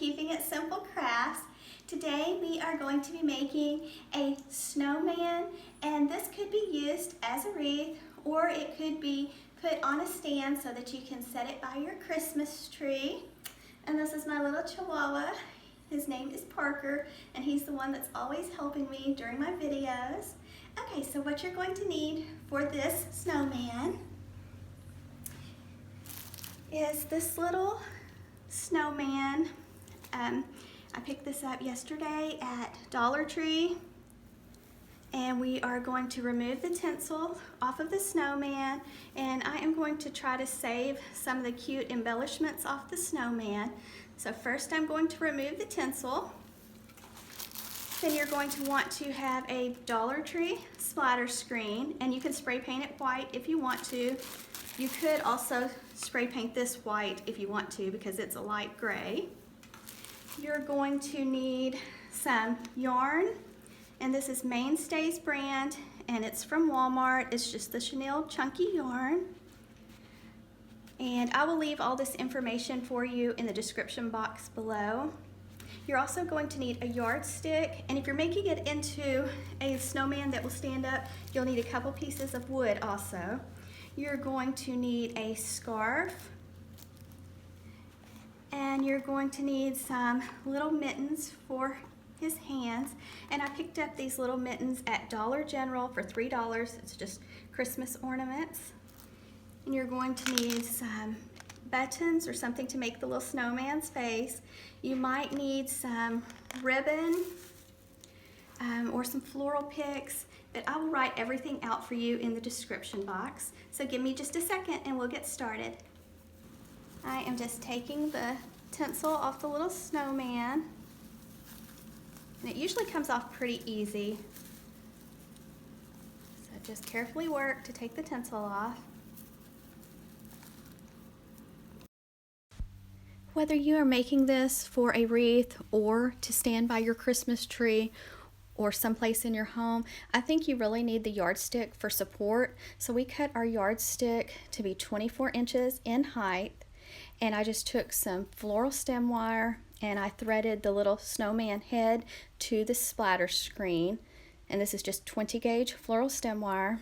Keeping It Simple Crafts. Today we are going to be making a snowman, and this could be used as a wreath or it could be put on a stand so that you can set it by your Christmas tree. And this is my little chihuahua. His name is Parker, and he's the one that's always helping me during my videos. Okay, so what you're going to need for this snowman is this little snowman. I picked this up yesterday at Dollar Tree, and we are going to remove the tinsel off of the snowman, and I am going to try to save some of the cute embellishments off the snowman. So first I'm going to remove the tinsel. Then you're going to want to have a Dollar Tree splatter screen, and you can spray paint it white if you want to. You could also spray paint this white if you want to because it's a light gray. You're going to need some yarn, and this is Mainstays brand, and it's from Walmart. It's just the Chenille Chunky Yarn. And I will leave all this information for you in the description box below. You're also going to need a yardstick, and if you're making it into a snowman that will stand up, you'll need a couple pieces of wood also. You're going to need a scarf, and you're going to need some little mittens for his hands. And I picked up these little mittens at Dollar General for $3. It's just Christmas ornaments. And you're going to need some buttons or something to make the little snowman's face. You might need some ribbon or some floral picks, but I will write everything out for you in the description box. So give me just a second and we'll get started. I am just taking the tinsel off the little snowman, and it usually comes off pretty easy. So just carefully work to take the tinsel off. Whether you are making this for a wreath or to stand by your Christmas tree or someplace in your home, I think you really need the yardstick for support. So we cut our yardstick to be 24 inches in height, and I just took some floral stem wire and I threaded the little snowman head to the splatter screen, and this is just 20 gauge floral stem wire.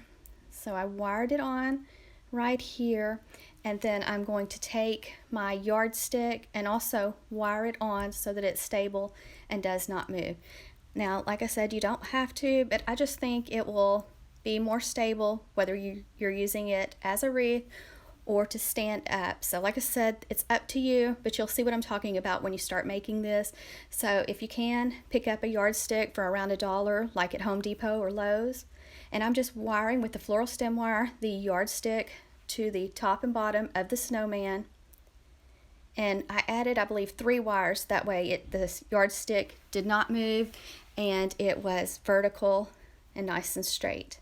So I wired it on right here, and then I'm going to take my yardstick and also wire it on so that it's stable and does not move. Now, like I said, you don't have to, but I just think it will be more stable whether you're using it as a wreath or to stand up. So like I said, it's up to you, but you'll see what I'm talking about when you start making this. So if you can, pick up a yardstick for around $1, like at Home Depot or Lowe's. And I'm just wiring with the floral stem wire the yardstick to the top and bottom of the snowman. And I added, I believe, 3 wires. That way the yardstick did not move and it was vertical and nice and straight.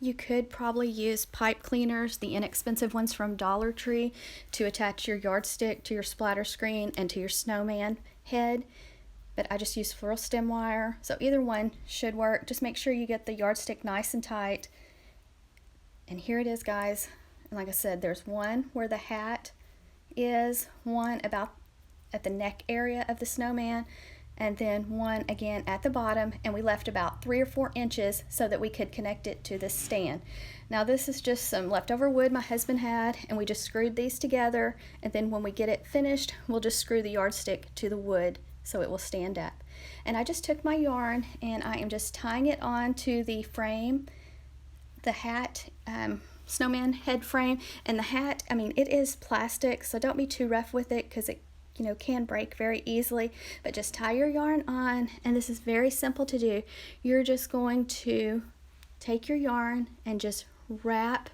You could probably use pipe cleaners, the inexpensive ones from Dollar Tree, to attach your yardstick to your splatter screen and to your snowman head. But I just used floral stem wire, so either one should work. Just make sure you get the yardstick nice and tight. And here it is, guys. And like I said, there's one where the hat is, one about at the neck area of the snowman, and then one again at the bottom, and we left about 3 or 4 inches so that we could connect it to this stand. Now this is just some leftover wood my husband had, and we just screwed these together, and then when we get it finished, we'll just screw the yardstick to the wood so it will stand up. And I just took my yarn and I am just tying it on to the frame, the hat, snowman head frame. And the hat, I mean, it is plastic, so don't be too rough with it because it can break very easily. But just tie your yarn on, and this is very simple to do. You're just going to take your yarn and just wrap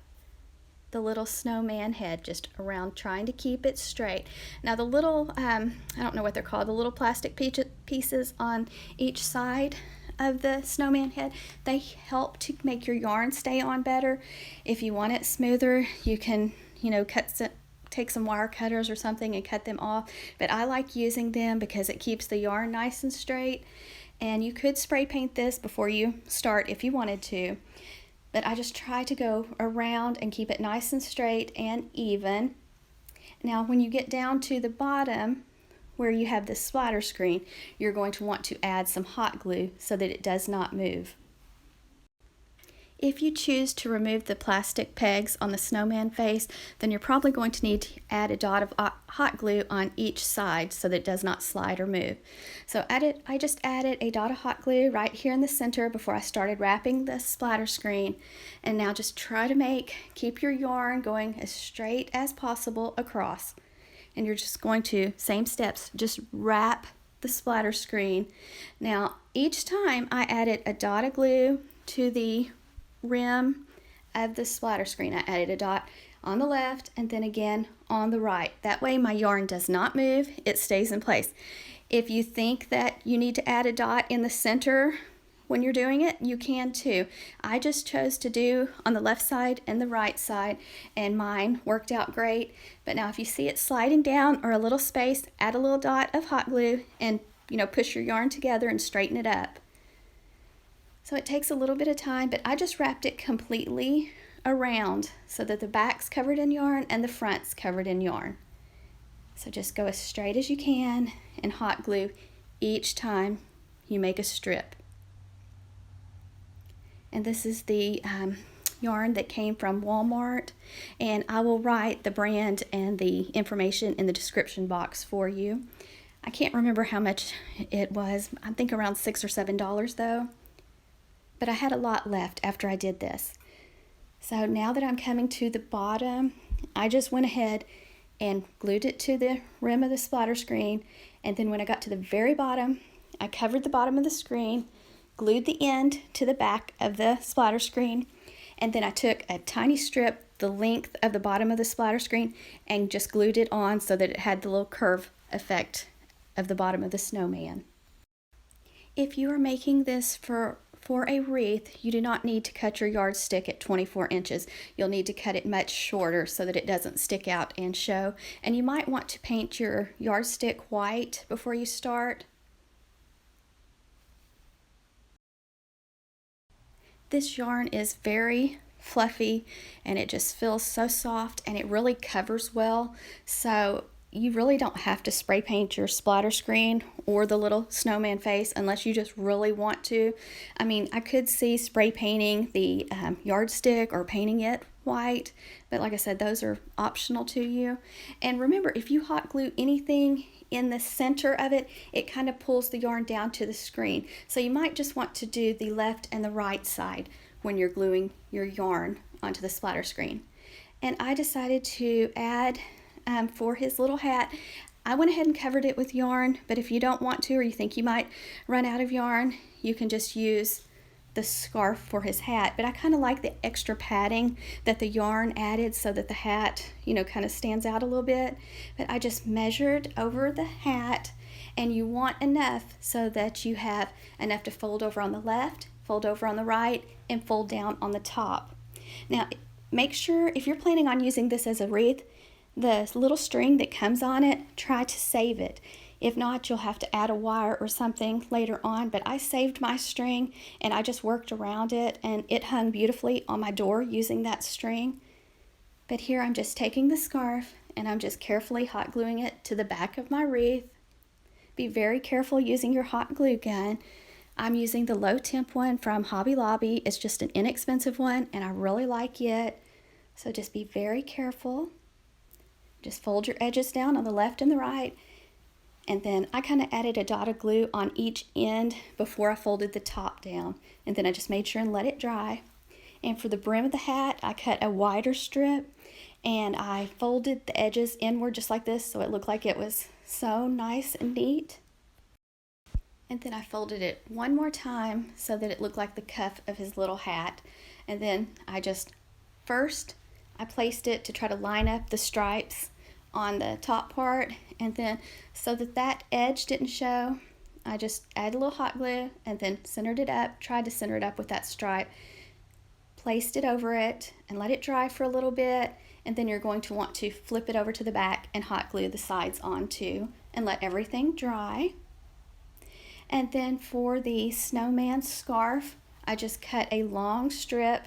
the little snowman head just around, trying to keep it straight. Now the little, I don't know what they're called, the little plastic pieces on each side of the snowman head, they help to make your yarn stay on better. If you want it smoother, you can, take some wire cutters or something and cut them off, but I like using them because it keeps the yarn nice and straight. And you could spray paint this before you start if you wanted to, but I just try to go around and keep it nice and straight and even. Now when you get down to the bottom where you have the splatter screen, you're going to want to add some hot glue so that it does not move. If you choose to remove the plastic pegs on the snowman face, then you're probably going to need to add a dot of hot glue on each side so that it does not slide or move. So I just added a dot of hot glue right here in the center before I started wrapping the splatter screen. And now just try to keep your yarn going as straight as possible across. And you're just going to, same steps, just wrap the splatter screen. Now each time I added a dot of glue to the rim of the splatter screen. I added a dot on the left and then again on the right. That way my yarn does not move, it stays in place. If you think that you need to add a dot in the center when you're doing it, you can too. I just chose to do on the left side and the right side, and mine worked out great. But now if you see it sliding down or a little space, add a little dot of hot glue and push your yarn together and straighten it up. So it takes a little bit of time, but I just wrapped it completely around so that the back's covered in yarn and the front's covered in yarn. So just go as straight as you can and hot glue each time you make a strip. And this is the yarn that came from Walmart, and I will write the brand and the information in the description box for you. I can't remember how much it was. I think around $6 or $7 though. But I had a lot left after I did this. So now that I'm coming to the bottom, I just went ahead and glued it to the rim of the splatter screen. And then when I got to the very bottom, I covered the bottom of the screen, glued the end to the back of the splatter screen, and then I took a tiny strip the length of the bottom of the splatter screen and just glued it on so that it had the little curve effect of the bottom of the snowman. If you are making this for a wreath, you do not need to cut your yardstick at 24 inches. You'll need to cut it much shorter so that it doesn't stick out and show. And you might want to paint your yardstick white before you start. This yarn is very fluffy and it just feels so soft and it really covers well. So you really don't have to spray paint your splatter screen or the little snowman face unless you just really want to. I mean, I could see spray painting the yardstick or painting it white, but like I said, those are optional to you. And remember, if you hot glue anything in the center of it, it kind of pulls the yarn down to the screen. So you might just want to do the left and the right side when you're gluing your yarn onto the splatter screen. And I decided to add for his little hat, I went ahead and covered it with yarn, but if you don't want to or you think you might run out of yarn, you can just use the scarf for his hat. But I kind of like the extra padding that the yarn added so that the hat, kind of stands out a little bit. But I just measured over the hat, and you want enough so that you have enough to fold over on the left, fold over on the right, and fold down on the top. Now, make sure if you're planning on using this as a wreath, the little string that comes on it, try to save it. If not, you'll have to add a wire or something later on, but I saved my string and I just worked around it and it hung beautifully on my door using that string. But here I'm just taking the scarf and I'm just carefully hot gluing it to the back of my wreath. Be very careful using your hot glue gun. I'm using the low temp one from Hobby Lobby. It's just an inexpensive one and I really like it. So just be very careful. Just fold your edges down on the left and the right, and then I kind of added a dot of glue on each end before I folded the top down, and then I just made sure and let it dry. And for the brim of the hat, I cut a wider strip and I folded the edges inward just like this so it looked like it was so nice and neat. And then I folded it one more time so that it looked like the cuff of his little hat. And then I placed it to try to line up the stripes on the top part, and then so that edge didn't show, I just added a little hot glue and then centered it up, tried to center it up with that stripe, placed it over it and let it dry for a little bit, and then you're going to want to flip it over to the back and hot glue the sides onto and let everything dry. And then for the snowman scarf, I just cut a long strip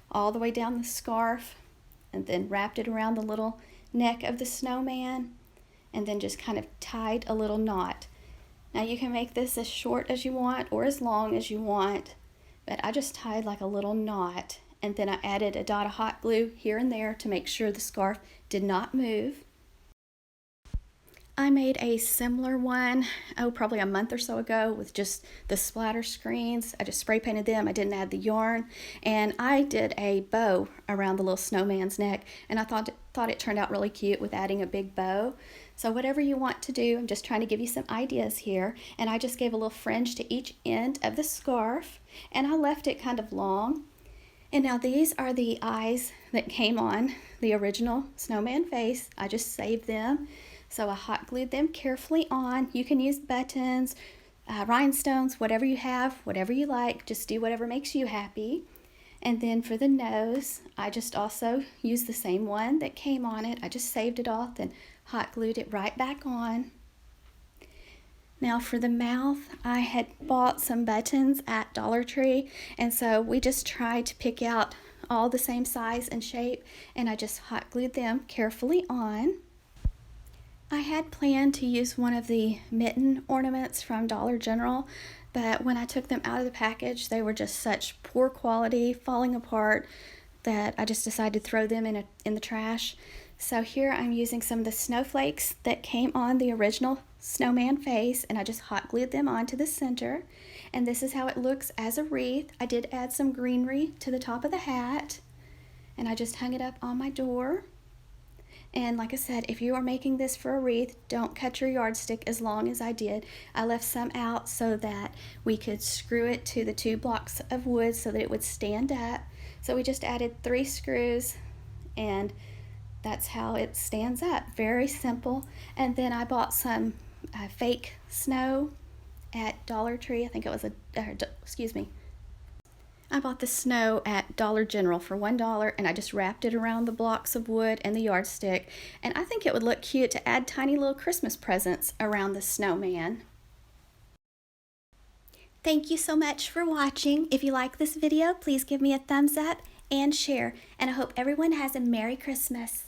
all the way down the scarf and then wrapped it around the little neck of the snowman and then just kind of tied a little knot. Now you can make this as short as you want or as long as you want, but I just tied like a little knot, and then I added a dot of hot glue here and there to make sure the scarf did not move. I made a similar one, probably a month or so ago with just the splatter screens. I just spray painted them. I didn't add the yarn, and I did a bow around the little snowman's neck, and I thought it turned out really cute with adding a big bow. So whatever you want to do, I'm just trying to give you some ideas here, and I just gave a little fringe to each end of the scarf, and I left it kind of long. And now these are the eyes that came on the original snowman face. I just saved them. So I hot glued them carefully on. You can use buttons, rhinestones, whatever you have, whatever you like. Just do whatever makes you happy. And then for the nose, I just also used the same one that came on it. I just saved it off and hot glued it right back on. Now for the mouth, I had bought some buttons at Dollar Tree, and so we just tried to pick out all the same size and shape, and I just hot glued them carefully on. I had planned to use one of the mitten ornaments from Dollar General, but when I took them out of the package, they were just such poor quality, falling apart, that I just decided to throw them in the trash. So here I'm using some of the snowflakes that came on the original snowman face, and I just hot glued them onto the center. And this is how it looks as a wreath. I did add some greenery to the top of the hat, and I just hung it up on my door. And like I said, if you are making this for a wreath, don't cut your yardstick as long as I did. I left some out so that we could screw it to the 2 blocks of wood so that it would stand up. So we just added 3 screws, and that's how it stands up. Very simple. And then I bought some fake snow at Dollar Tree. I think it was I bought the snow at Dollar General for $1, and I just wrapped it around the blocks of wood and the yardstick, and I think it would look cute to add tiny little Christmas presents around the snowman. Thank you so much for watching. If you like this video, please give me a thumbs up and share, and I hope everyone has a Merry Christmas.